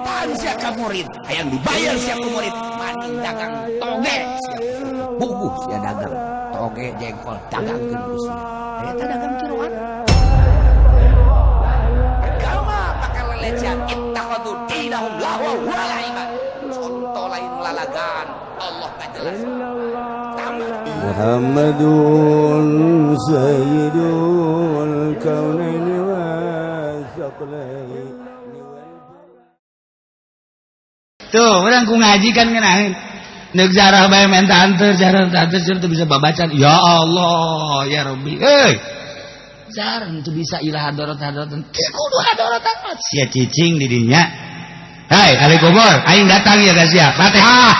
Apaan sia ka murid? Hayang dibayar sia ku murid. Maning dagang toge sia. Bubuh sia dagang toge jengkol dagangkeun Gusti. Eta dagang kiroan. Agama pakai lelecian ittakhadhu dinahum lahwa wa la'iban. Contoh lain lalagaan Allah gak jelas. Muhammadun sayyidul kaunaini wa thaqlaini. Tuh, orang ku ngaji kan ngenahin. Neuk zarah bae menta anter, zarah tuh bisa babacaan. Ya Allah, ya Rabbi. Zarah tuh bisa ilah hadarat-hadaratan. Kudu hadarat-hadarat. Sia cicing di dinya. Hai, ahli kubur, aing datang ya guys ya. Fatihah.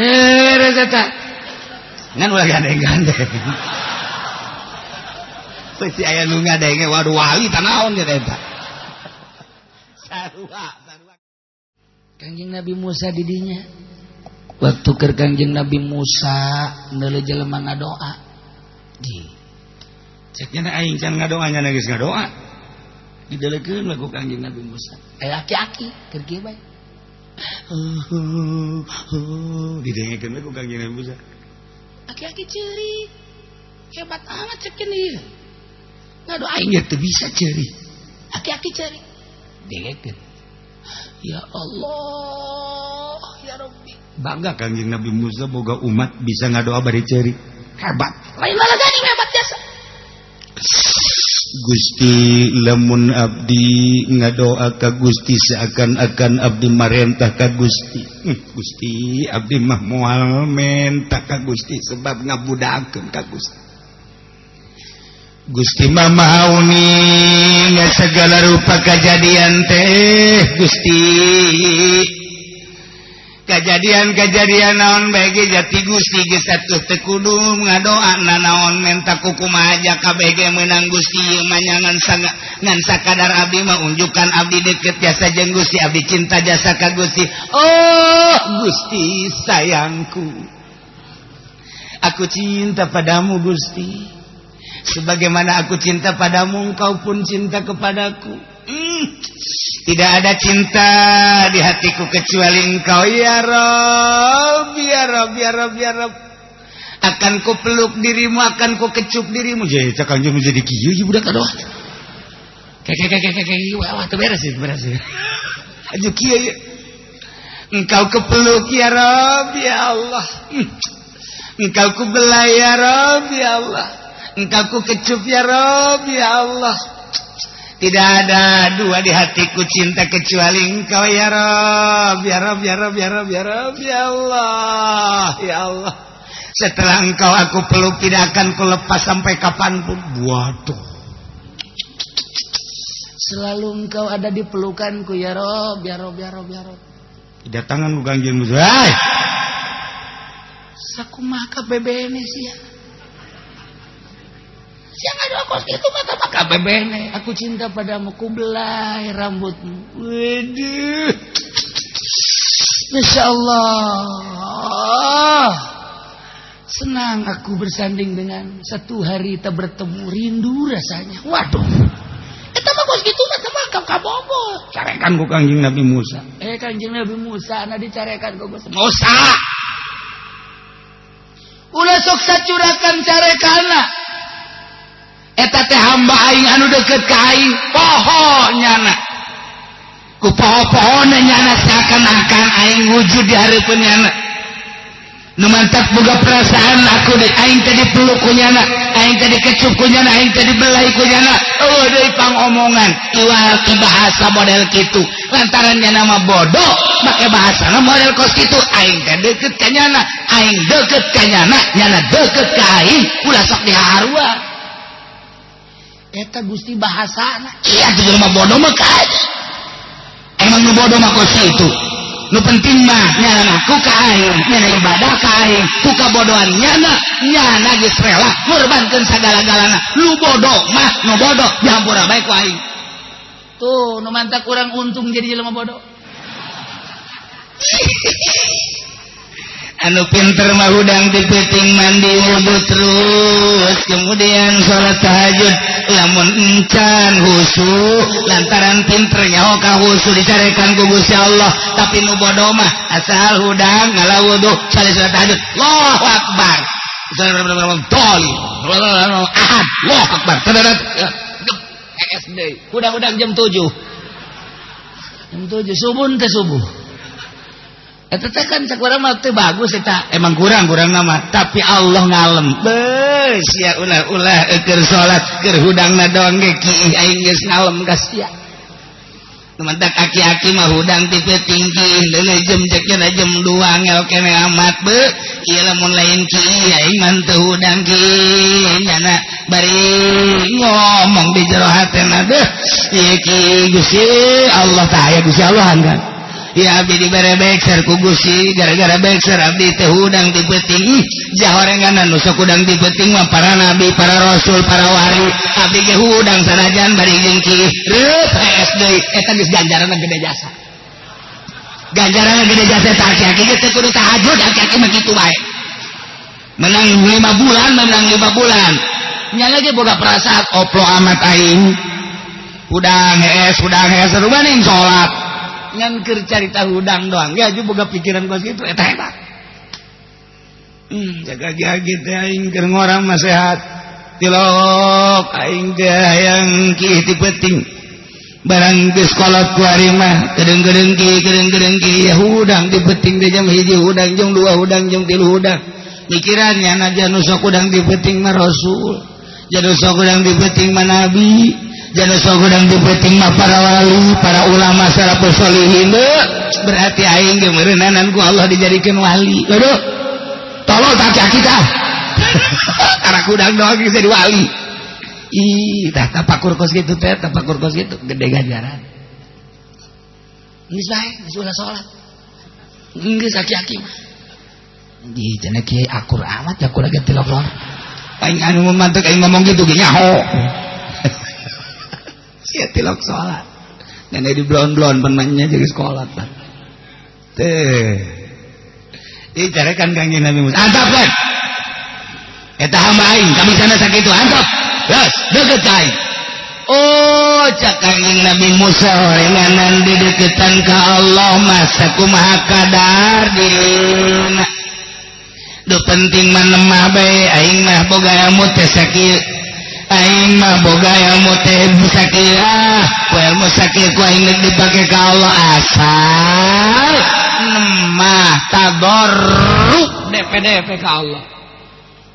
Beres eta. Ngan ulah gandeng-gandeng. Pasti aya nu ngadenge waduh wali tanaon ge eta. Sarua. Kanjeng Nabi Musa didinya. Waktu keur Kanjeng Nabi Musa neuleuh jelema ngadoa. Cek nya aing can ngadoa nya geus ngadoa. Didelekeun lagu Kanjeng Nabi Musa. Aki-aki keur kieu bae. Didengekeun lagu Kanjeng Nabi Musa. Aki-aki ceurik. Hebat amat cek ieu. Ngadoa aing ge teu bisa ceurik. Aki-aki ceurik. Dengekeun. Ya Allah, ya Rabbi. Bangga Kanjeng Nabi Musa boga umat bisa ngadoa bari ceurik. Hebat. Lain lalagani hebat biasa. Gusti lamun abdi ngadoa ka Gusti seakan-akan abdi marentah ka Gusti. Gusti abdi mah moal mentah ka Gusti sebab ngabudakeun ka Gusti. Gusti mah mahauni ngan segala rupa kejadian teh Gusti. Kejadian-kejadian naon bae ge jati Gusti geus atuh teu kudu ngadoa naon menta kukumaha aja kabeh ge meunang Gusti ieu mah ngan sakadar abdi mah unjukan abdi deukeut jasa jeung Gusti abdi cinta jasa ka Gusti. Oh Gusti sayangku, aku cinta padamu Gusti, sebagaimana aku cinta padamu engkau pun cinta kepadaku. Tidak ada cinta di hatiku kecuali engkau ya Rabb, ya Rabb, ya Rabb, ya Rabb. Akan ku peluk dirimu, akan ku kecup dirimu. Jadi Kanjeng jadi kieu ieu budak adoh. Wah teu beres ya, beres ya. Aju kieu ya. Engkau kepeluk ya Rabb, ya Allah. Engkau ku belai ya Rabb, ya Allah. Engkau ku kecup ya Rabb, ya Allah. Tidak ada dua di hatiku cinta kecuali engkau ya Rabb, ya Rabb, ya Rabb, ya Rabb, ya Rabb, ya Allah, ya Allah. Setelah engkau aku peluk tidak akan kulepas sampai kapanpun. Waduh. Selalu engkau ada di pelukanku ya Rabb, ya Rabb, ya Rabb, ya Rabb. Kedatangan ku Kanjeng Musa. Hai. Sakumaha kabebene sia. Siang ada kos itu mata maka bebene. Aku cinta padamu, ku belai rambutmu. Waduh. Masya Allah. Senang aku bersanding dengan satu hari tak bertemu, rindu rasanya. Waduh. Eta mah kos kitu mah teu makam kabogo. Carekan ku Kanjeng Nabi Musa. Kanjeng Nabi Musa na dicarekan ku Musa. Ulah sok sacurakan carekanna. Eta teh hamba aing anu deukeut ka aing poho nyana. Ku poho-pohona nyana seakan-akan aing wujud di hareupeun nyana. Nu mantap boga perasaan aku deui aing teh dipeluk ku nyana, aing teh dikecup ku nyana, aing teh dibelai ku nyana. Oh deui pangomongan iwal bahasa model kitu. Lantaran nyana mah bodoh, make bahasana model kos kitu. Aing teh deukeut ka nyana, aing deukeut ka nyana, nyana deukeut ka aing, ulah sok diharua. Eta Gusti bahasana. Iya tuh jelema bodoh mah kaji. Emang nu bodoh mah kos itu. Nu penting mah nyana ku ka aing, nyana ibadah ka aing, ku kabodohan nyana geus rela ngorbankeun sagala-galana. Lu bodoh mah nu bodoh dihampura bae ku aing. Tuh nu mantap urang untung jadi jelema bodoh. anu pinter mah hudang di peting mandi wudu terus kemudian sholat tahajud lamun encan husu lantaran pinternya ka husu dicarekan ku Gusti Allah tapi nu bodoh mah asal hudang ngalah wudu saleh sholat tahajud Allahu akbar toli ahad Allahu akbar SD hudang jam 7 subuh teh subuh eta teh kan sakurang mah teh bagus eta emang kurang nama tapi Allah ngalem beus ya ulah keur salat keur hudangna doang ge kieu aing geus ngalem ka sia temantak aki-aki mah hudang tipe tinggi deuleu jam cekna jam 2 ngel kene amat be ieu lamun lain kieu aing mah teu hudang kieu nyana bari ngomong di jero hatena deh ieu kieu Gusti Allah tah aya Gusti Allah kan ya abdi dibere bekser ku Gusti gara-gara bekser abdi teh hudang di peuting jahorenganan nu sok hudang di peuting mah para nabi para rasul para wali abdi ge hudang sanajan bari jeung kieu reup SD eta geus ganjaranna gede jasa eta aki-aki ge teu kudu tahajud aki-aki mah kitu bae menang 5 bulan nya ge boga perasaan oplo amat aing hudang hees rubaning salat ngan keur carita hudang doang ya juga boga pikiran kos kitu eta hebat jaga jagi teh aing keur ngorang mah sehat tilok aing teh hayang kieu ti peuting barang geus kolot ku ari mah kedeung-kedeung kieu ya hudang di peuting teh jam 1 hudang jam 2 hudang jam 3 hudang mikirannya na janu sok hudang di peuting mah rasul janu sok hudang di peuting mah nabi jangan sogudang dipeting mah para wali, para ulama salafus sholihin berarti aing ge meureunnan ku Allah dijadikeun wali. Aduh. Tolong tak kita. Karena kudang doang bisa jadi wali. Ih, tah tapakur kos kitu teh, tapakur kos kitu gede ganjaran. Geus bae, geus ulah salat. Geus aki-aki mah. Di cenah kieu akur amat ya kudu ge tilok. Aing anu mantek aing ngomong gitu ge nyaho. Sia tilok sholat nenek di blon-blon penanya jadi sekolah kan ini carekan kanjeng Nabi Musa antap kan eta hamba aing kami sana sakitu antap yes deket aing oh cak kanjeng Nabi Musa renganan di deketan ka Allah masa kumaha kadar dirina do penting manemah bae aing mah boga ilmu teh sakieu aing mah boga ilmu teh bisa kira ku ilmu sakit ku aing dipake ka Allah asal nemah tadarruk DP ka Allah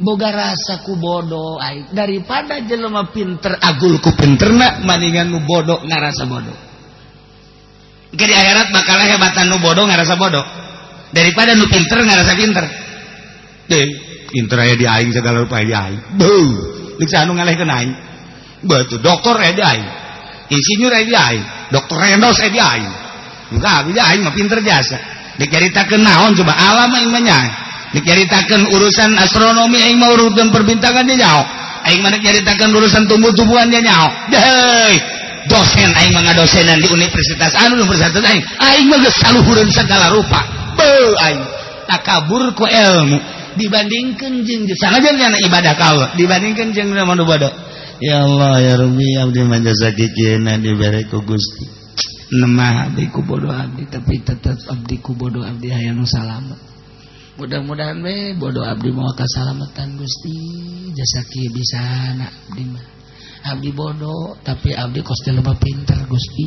boga rasa ku bodoh aing daripada jelema pinter agul ku pinterna mendingan nu bodoh ngarasa bodoh ke di akhirat bakal hebatan nu bodoh ngarasa bodoh daripada nu pinter ngarasa pinter deh pinter aya di aing segala rupa di aing bisa anu ngalehkeun aing beuh dokter aya di aing insinyur aya di aing dokter rendos aya di aing enggak bisa aing mah pinter jasa dek caritakeun naon coba alam aing mah nya dek caritakeun urusan astronomi aing mah urusan perbintangan nya nyaho aing mah dek caritakeun urusan tumbuh-tumbuhan nya nyaho deui dosen aing mah ngadosenan di universitas anu universitas aing mah geus saluhureun segala rupa beuh aing takabur ku ilmu dibandingkan jeung sanajan nya ibadah ka Allah dibandingkan jeung nu bodoh ya Allah ya Rabbi abdi majasa kikieuna dibere ku Gusti nemah abdi ku bodoh abdi tapi tetep abdi ku bodoh abdi hayang nu salamet mudah-mudahan we bodoh abdi moal kasalamatan Gusti jasa kieu bisana abdi mah abdi bodoh tapi abdi kos teh loba pinter Gusti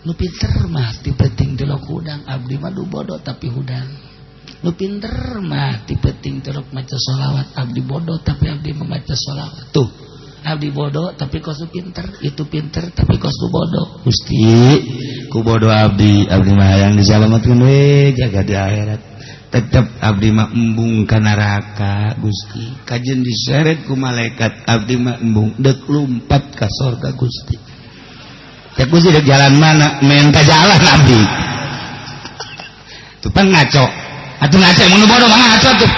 nu pinter mah ti penting teh hudang abdi mah du bodoh tapi hudang nu pinter mah tipeting teruk maca sholawat abdi bodoh tapi abdi membaca sholawat tuh abdi bodoh tapi kos pinter itu pinter tapi kos bodoh Gusti ku bodoh abdi mah hayang disalametkeun we jaga di akhirat tetep abdi mah embung ka neraka Gusti kajen diseret ku malaikat abdi mah embung deuk lumpat ka surga Gusti cek Gusti deuk jalan mana men ka jalan abdi tuh pan ngaco atuh ngaco mun bodoh mah ngaco tuh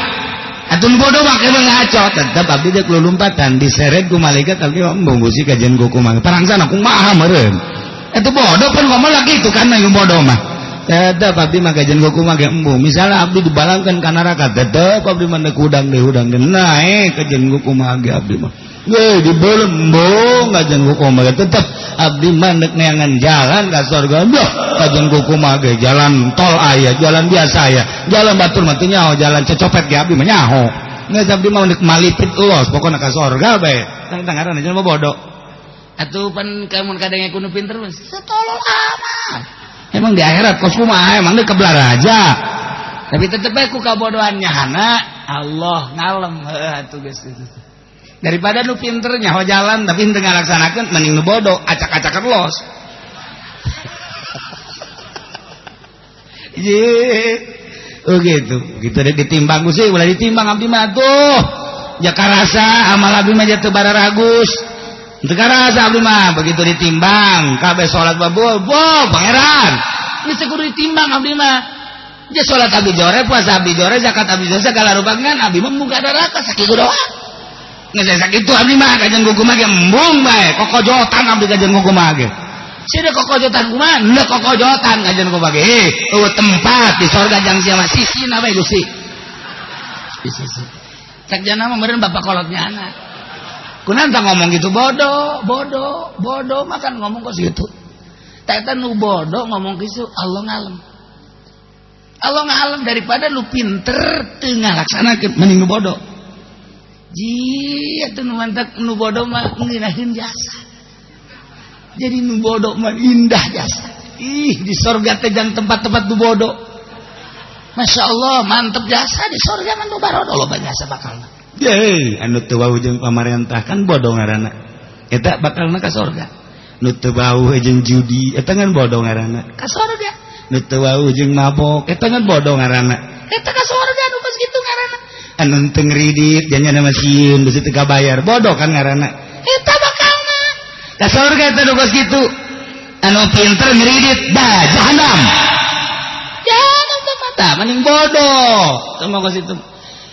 atuh bodoh mah emang ngaco tetep abdi deuk lulumpatan diseret ku malaikat abdi mah embung Gusti kajen ku kumaha parangsana kumaha meureun eta bodoh pan ngomong lagi itu kan yang bodoh mah tetep abdi mah gajen kuku mah ge embung misalnya abdi dibalangkeun ka neraka tetep abdi mah neuk hudang deh naik gajen kuku mah ge abdi mah ge dibelembung gajen kuku mah tetep abdi mah neuk neangan jalan ka surga dah gajen kuku mah ge jalan tol aya jalan biasa aya jalan batur mah teu nyaho jalan cecopet ge abdi mah nyaho geus abdi mah neuk malipit ulos pokona ka surga bae tang ngaranna jelema bodoh atuh pan kamu kadang kudu pinter mah satolol amat. Emang di akhirat kos kumaha emang dia kebelar aja. Tapi tetep aku kabodohannya hana Allah ngalem atuh geus itu. Daripada nu pinter nyaho jalan tapi henteu ngalaksanakeun mending nu bodoh acak-acakan los. Ye. Oh gitu. Gitu deh ditimbang sih ulah ditimbang abdi mah tuh. Jaka rasa amal abdi mah teu bararagus. Teu karasa abdi mah begitu ditimbang kabeh salat babul pangeran geus kudu ditimbang abdi mah je salat abdi jore puasa abdi jore zakat abdi jore segala rupakeun abdi mah muga neraka sakitu doang geus sakitu abdi mah kajen kuku mah ge embung bae kokojotan abdi kajen kuku mah ge sia kokojotan kumaha henteu kokojotan kajen kuku mah ge tempat di sorga jang sia mah sisina bae Gusti sisi cek jana mah meureun bapak kolotnya anak kunanta ngomong gitu bodoh makan ngomong kok gitu tata nu bodoh ngomong gitu Allah ngalem daripada lu pinter teu ngalaksanakeun mending nu bodoh ji atuh nu mantak nu bodoh mah ngeunaheun jasa jadi nu bodoh mah indah jasa di surga teh jang tempat-tempat nu bodoh Masya Allah mantep jasa di surga mah nu barodo loba jasa bakalna yeay, anu teu wau jeung pamarentah kan bodoh ngaranna. Eta bakalna ka surga. Nu teu wau jeung judi, eta kan bodoh ngaranna. Ka surga. Nu teu wau jeung mabok, eta kan bodoh ngaranna. Eta ka surga nu geus kitu ngaranna. Anu teu ngridit, jangan nama sieun geus teu kabayar, bodoh kan ngaranna. Eta bakalna. Ka surga eta nu geus kitu. Anu pinter ngridit, dah jahanam. Jahanam teh mata mending bodoh. Teu geus kitu.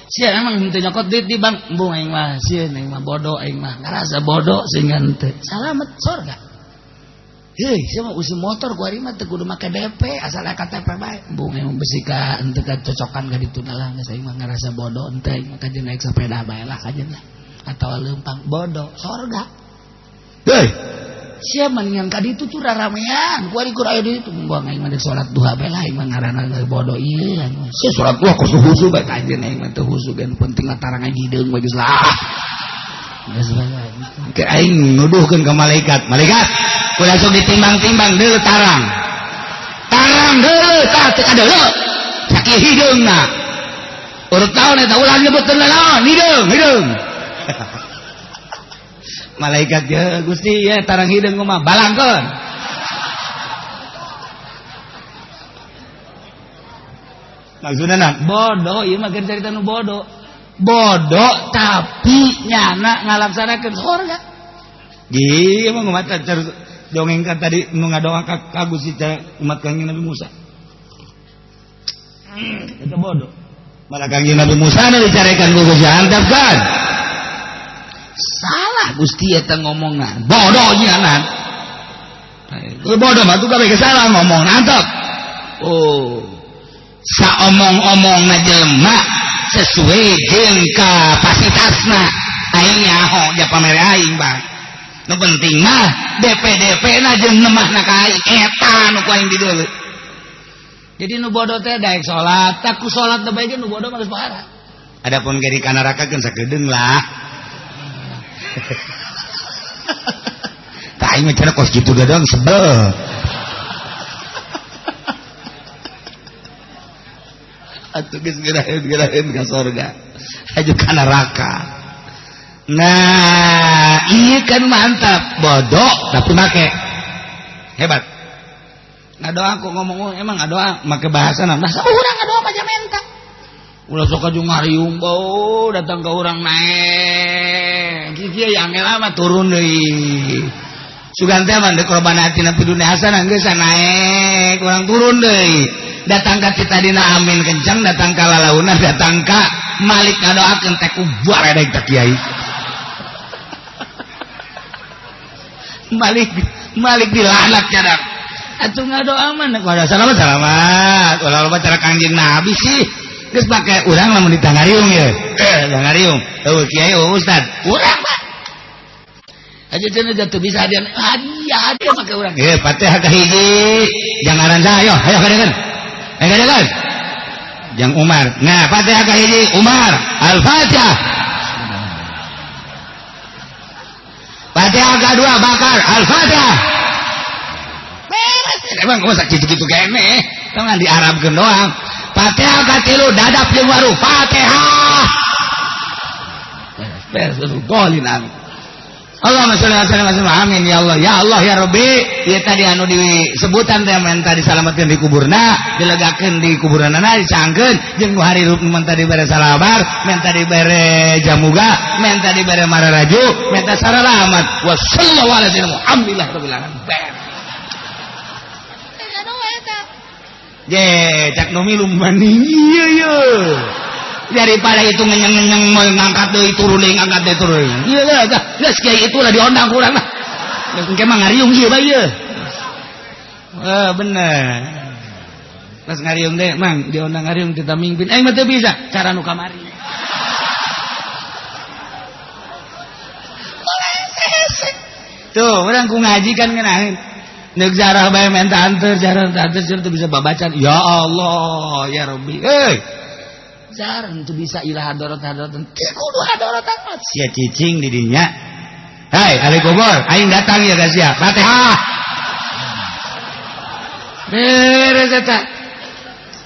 Sia emang henteu nyokot duit di bank, embung aing mah sieun aing mah bodoh aing mah ngarasa bodoh sehingga henteu. Salamet surga. Heuh, sia mah usi motor ku ari mah teu kudu make DP, asal aya KTP bae. Embung aing besi ka henteu cocokan ka ditu lah geus aing mah ngarasa bodoh henteu aing mah kajen naik sepeda bae lah kajen lah. Atawa leumpang bodoh surga. Heuh. Sia mendingan ka ditu tuh raramean, ku ari kur aya di ditu buang aing mah salat duha bae lah aing mah ngaranna bodoh ieu. Sia salat duha kudu husu bae kajen aing mah teu husu kan penting latarang hideung bae geus lah. Geus bae. Ke aing nuduhkeun ka malaikat. Malaikat, kudu sok ditimbang-timbang deuleu tarang. Tarang deuleu tah teu kadeuleu. Sakieu hideungna. Urut taon eta ulah nyebutkeun naon, hideung. Malaikat ya Gusti ya tarang hideung mah balangkeun. Maksudna bodoh ieu mah keur carita nu bodoh. Bodoh tapi nyana ngalaksanakeun surga. Ieu mah ngomata dongengkan tadi nu ngadoa ka Gusti umat Kangjeng Nabi Musa. Eta bodoh. Malah Kangjeng Nabi Musa nu dicarekan ku Gusti antep kan. Salah Gusti eta ngomongna bodohnya nan bodoh mah tuh kabeh salah ngomong antep oh saomong-omongna jelema sesuai jeung kapasitasna aing nyaho ja pamere aing bang nu penting mah DP na jeung nemahna ka aing eta nu ku aing dideuleu jadi nu bodoh teh daek salat tak ku salat teh bae nu bodoh mah geus parah adapun geri ka neraka geus sakedeung lah. Tak ingin cara kos gitu gadang sebel. Atuh geus geraheun ka surga. Aju ka neraka. Nah, ieu kan mantap, bodoh tapi make. Hebat. Ngadoa aku ngomong emang ngadoa make bahasana. Bahasa urang ngadoa mah jamenta. Ulah sok aju ngariung bau datang ke urang naik. Kieu yang lama turun deui. Sugan teh mah deuk korban hatina pidunya hasanah geus naik, urang turun deui. Datang ka cita dina amin kencang, datang ka lalauna, datang ka Malik ngadoakeun teh kubar edek teh kiai. Malik dilaknat cadang. Atuh ngadoa mah kada selamat. Ulah cara Kangjeng Nabi sih. Geus make urang lamun di Tangariung ye. Tangariung. Eueuh kiai ustad. Urang mah. Aja cenah jatuh bisa hadiah make urang. Fatihah ka hiji. Jangaran saya ayo kadengeun. Ayo kadengeun. Jang Umar. Nah, Fatihah ka hiji Umar. Al-Fatihah. Fatihah kedua Bakar. Al-Fatihah. Emang kamu sakit gitu kene. Tangan diarabkeun doang. Fatihah katilu dadap jeung waru. Fatihah. Golin amin. Allahumma sholli ala sayyidina Muhammad. Amin ya Allah. Ya Allah ya Rabbi. Ieu tadi anu disebutan teh men tadi disalametkeun di kuburna, dilegakeun di kuburanana, dicangkeun jeung nu hari rup men tadi bare salabar, men tadi bare jamuga, men tadi bare mararaju, men tadi saralamat. Wa sallallahu ala sayyidina Muhammad rabbil alamin. Ye, cak nu milum mani ieu. Daripada itu ngenyeng-ngenyeng ngangkat deui turun deui ngangkat deui turun. Ieu lah, geus kiai itu lah diondang kurang lah. Engke mah ngariung ieu bae ieu. Bener. Pas ngariung deh, mang diondang ngariung kita mimpin. Mah teu bisa cara nu kamari. Tuh, urang ku ngaji kan ngeunaheun. Neuk zarah bae minta anter, jarang anter teu bisa babacan. Ya Allah, ya Rabbi. Jarang tuh bisa ilah hadarat-hadaratan. Kudu hadaratan. Sia cicing di dinya. Hai, ahli kubur, aing datang ya guys ya. Fatihah. Beres eta.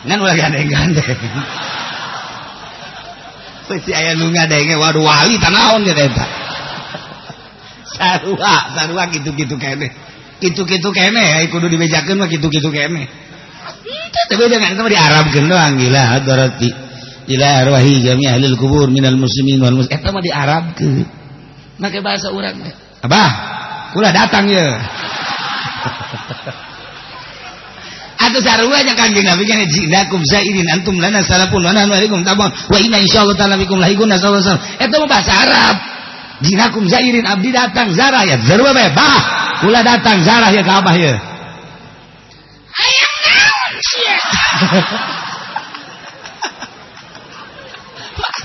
Ngan ulah gandeng-gandeng. Pasti aya nu ngadenge waduh wali tanaon ge eta. Sarua kitu-kitu kene. Kitu-kitu kene, ai kudu dibejakeun mah kitu-kitu kene. Tapi dengan itu diarabkeun doang gila hadarati. Ila arwahi jami ahlul kubur minal muslimin wal muslimin. Eta mah diarabkeun. Make bahasa urang teh. Abah, ulah datang ye. Atuh sarua nya Kangjeng Nabi kana jinakum zairin antum lana salafun wa nahnu alaikum tabun wa inna insyaallah ta'ala bikum lahiqun sallallahu alaihi wasallam. Eta mah bahasa Arab. Jinakum zairin abdi datang zarah ya. Zarua bae, bah. Ulah datang zarah ya ka abah ye. Hayang naon sia.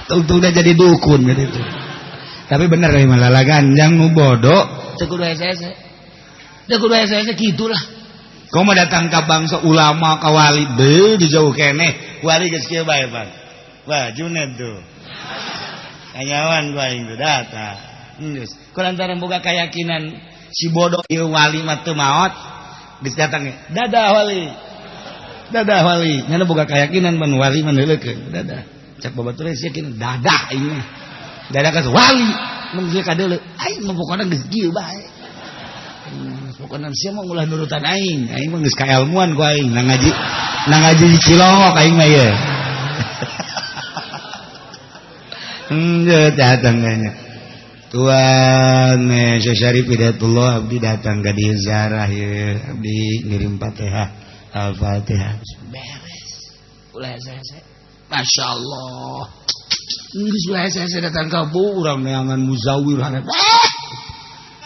Untung udah jadi dukun gitu. Tapi bener ya malah ganjang nu bodoh. Kudu hese-hese. Kudu hese-hese gitulah. Kau mau datang ke bangsa ulama ka wali be di jauh kene. Wali geus kieu bae, Bang. Wah, Junaid tuh. Kanyawan gua aing teh datang. Geus. Kulantaran boga keyakinan si bodoh ieu wali mah teu maot. Geus datang ge. Dadah wali. Dadah wali. Nyana boga keyakinan mun wali mah neuleukeun. Dadah. Cak babaturan yakin dadah ini. Dadah ka wali mun geus ka deuleu. Aing mah pokona geus kieu bae. Pokona sia mah ulah nurutan aing. Aing mah geus kaelmuan ku aing nang ngaji di Cilongok aing mah ye. Datang kayaknya. Tuan Syarif Hidayatullah abdi datang ka dieu ziarah ye. Abdi ngirim Fatihah. Al-Fatihah. Beres. Ulah saya. Masya Allah. Geus saya datang ka urang neangan muzawir hanet.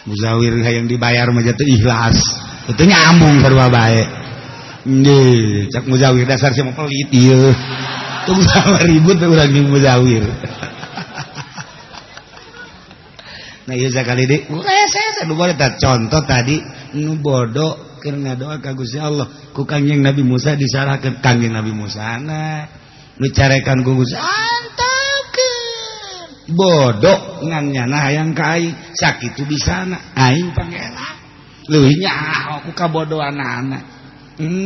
Muzawir hayang dibayar mah teu ikhlas. Teu nyambung sarua bae. Nggih, cak muzawir dasar sia mah pelit ieu. Tunggu ribut urang jeung muzawir. Nah ieu sakali deui. Saya nu boleh contoh tadi nu bodoh keur ngadoa ka Gusti Allah. Ku Kangjeng Nabi Musa disarahkeun Kangjeng Nabi Musa nu carekan ku Gusti anteukeun. Bodoh ngan nyana hayang ka aing. Sakitu bisana aing pangeran. Leuwih nya aku kabodohan anak.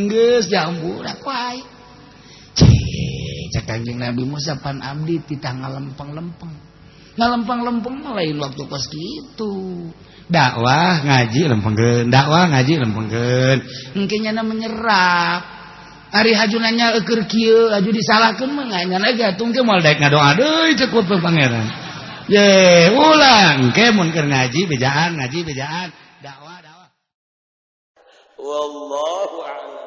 Geus jamburak wae. Cek Kangjeng Nabi Musa pan abdi pitah ngalempeng-lempeng. Ngalempeng-lempeng mah lain waktu pas kitu. Dakwah ngaji lempengkeun, dakwah ngaji lempengkeun. Engke nyana menyerap. Ari hajunanya keur kieu, aju disalahkeun mah nyana gatung ke moal daek ngadoa deui cek ku pangeran. Ye, ulang engke mun keur ngaji bejaan, dakwah. Wallahu a'lam.